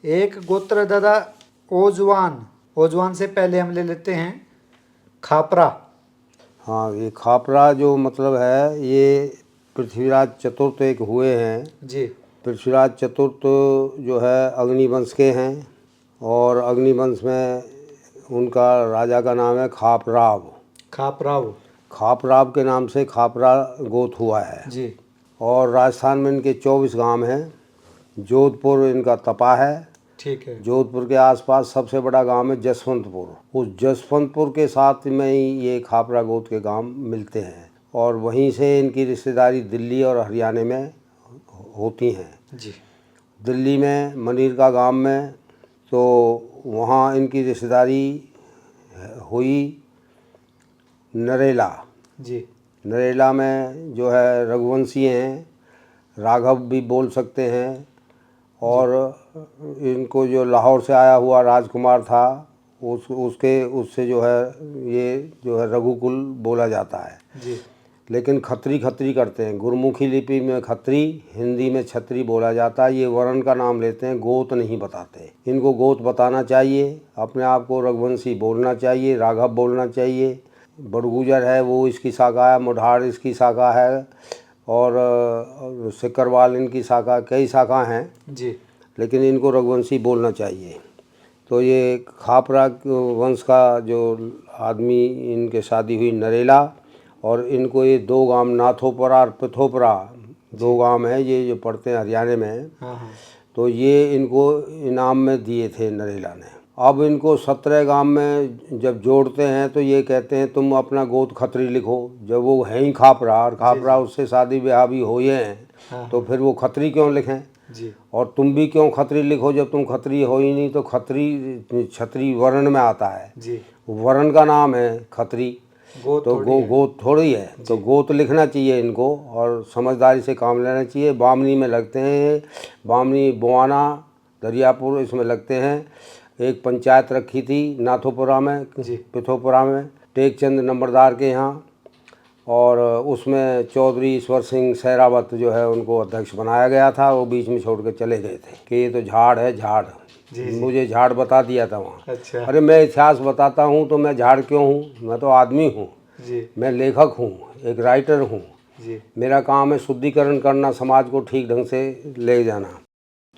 एक गोत्र दादा ओजवान, ओजवान से पहले हम ले लेते हैं खापरा। हाँ, ये खापरा जो मतलब है ये पृथ्वीराज चतुर्थ एक हुए हैं जी। पृथ्वीराज चतुर्थ जो है अग्निवंश के हैं और अग्निवंश में उनका राजा का नाम है खापराव। खापराव। खापराव के नाम से खापरा गोत्र हुआ है जी। और राजस्थान में इनके 24 गांव हैं। जोधपुर इनका तपा है। ठीक है। जोधपुर के आसपास सबसे बड़ा गांव है जसवंतपुर। उस जसवंतपुर के साथ में ही ये खापरा गोत्र के गांव मिलते हैं और वहीं से इनकी रिश्तेदारी दिल्ली और हरियाणा में होती हैं। जी। दिल्ली में मनीर का गांव में तो वहाँ इनकी रिश्तेदारी हुई नरेला। जी। नरेला में जो है रघुवंशी हैं, राघव भी बोल सकते हैं और इनको जो लाहौर से आया हुआ राजकुमार था उससे जो है ये जो है रघुकुल बोला जाता है। जी। लेकिन खत्री खत्री करते हैं। गुरमुखी लिपि में खत्री, हिंदी में छत्री बोला जाता है। ये वर्ण का नाम लेते हैं, गोत नहीं बताते। इनको गोत बताना चाहिए, अपने आप को रघुवंशी बोलना चाहिए, राघव बोलना चाहिए। बड़गुजर है वो इसकी शाखा है, मुढाड़ इसकी शाखा है और सिकरवाल इनकी शाखा, कई शाखा हैं जी। लेकिन इनको रघुवंशी बोलना चाहिए। तो ये खापरा वंश का जो आदमी इनके शादी हुई नरेला और इनको ये 2 गांव नाथोपुरा और पिथोपुरा 2 गांव हैं ये जो पड़ते हैं हरियाणा में। हाँ हाँ। तो ये इनको इनाम में दिए थे नरेला ने। अब इनको 17 गांव में जब जोड़ते हैं तो ये कहते हैं तुम अपना गोत खत्री लिखो। जब वो है ही खापरा और खापरा उससे शादी ब्याह भी हुए हैं तो फिर वो खत्री क्यों लिखें जी। और तुम भी क्यों खत्री लिखो जब तुम खत्री हो ही नहीं। तो खत्री छत्री वर्ण में आता है जी। वर्ण का नाम है खत्री। गोत तो गोत थोड़ी है तो गोत लिखना चाहिए इनको और समझदारी से काम लेना चाहिए। बामनी में लगते हैं, बामनी बुआना दरियापुर इसमें लगते हैं। एक पंचायत रखी थी नाथोपुरा में, पिथोपुरा में, टेकचंद नंबरदार के यहाँ और उसमें चौधरी ईश्वर सिंह सहरावत जो है उनको अध्यक्ष बनाया गया था। वो बीच में छोड़ के चले गए थे कि ये तो झाड़ है झाड़। मुझे झाड़ बता दिया था वहाँ। अच्छा। अरे मैं इतिहास बताता हूँ तो मैं झाड़ क्यों हूँ? मैं तो आदमी हूँ, मैं लेखक हूँ, एक राइटर हूँ। मेरा काम है शुद्धिकरण करना, समाज को ठीक ढंग से ले जाना।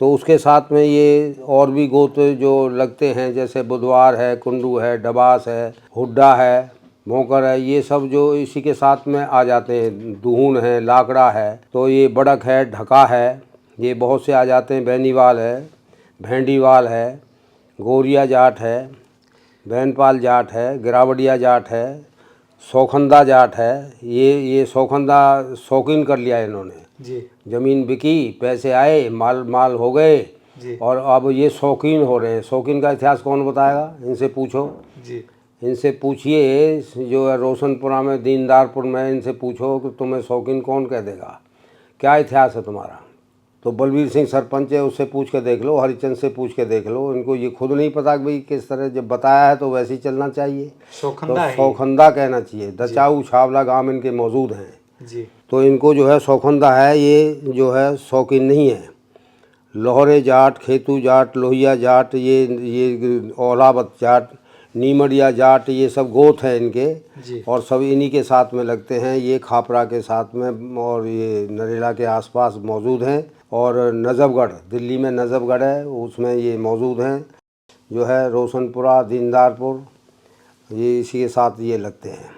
तो उसके साथ में ये और भी गोत्र जो लगते हैं जैसे बुधवार है, कुंडू है, डबास है, हुड्डा है, भोंकर है, ये सब जो इसी के साथ में आ जाते हैं। दूहन है, लाकड़ा है, तो ये बड़क है, ढका है, ये बहुत से आ जाते हैं। बैनीवाल है, भेंडीवाल है, गोरिया जाट है, बैनपाल जाट है, गिरावड़िया जाट है, सौखंदा जाट है। ये सौखंदा शौकीन कर लिया इन्होंने जी। ज़मीन बिकी, पैसे आए, माल हो गए और अब ये शौकीन हो रहे हैं। शौकीन का इतिहास कौन बताएगा? इनसे पूछो जी। इनसे पूछिए जो है रोशनपुरा में, दीनदारपुर में, इनसे पूछो कि तुम्हें शौकीन कौन कह देगा, क्या इतिहास है तुम्हारा। तो बलबीर सिंह सरपंच है, उससे पूछ के देख लो, हरिचंद से पूछ के देख लो। इनको ये खुद नहीं पता कि भाई किस तरह जब बताया है तो वैसे ही चलना चाहिए। तो सौखंदा कहना चाहिए। दचाऊ छावला गांव इनके मौजूद हैं जी। तो इनको जो है सौखंदा है, ये जो है शौकीन नहीं है। लोहरे जाट, खेतू जाट, लोहिया जाट, ये औलावत जाट, नीमड़िया जाट, ये सब गोत हैं इनके और सब इन्हीं के साथ में लगते हैं। ये खापरा के साथ में और ये नरेला के आसपास मौजूद हैं। और नजफगढ़, दिल्ली में नजफगढ़ है, उसमें ये मौजूद हैं जो है रोशनपुरा, दीनदारपुर, ये इसी के साथ ये लगते हैं।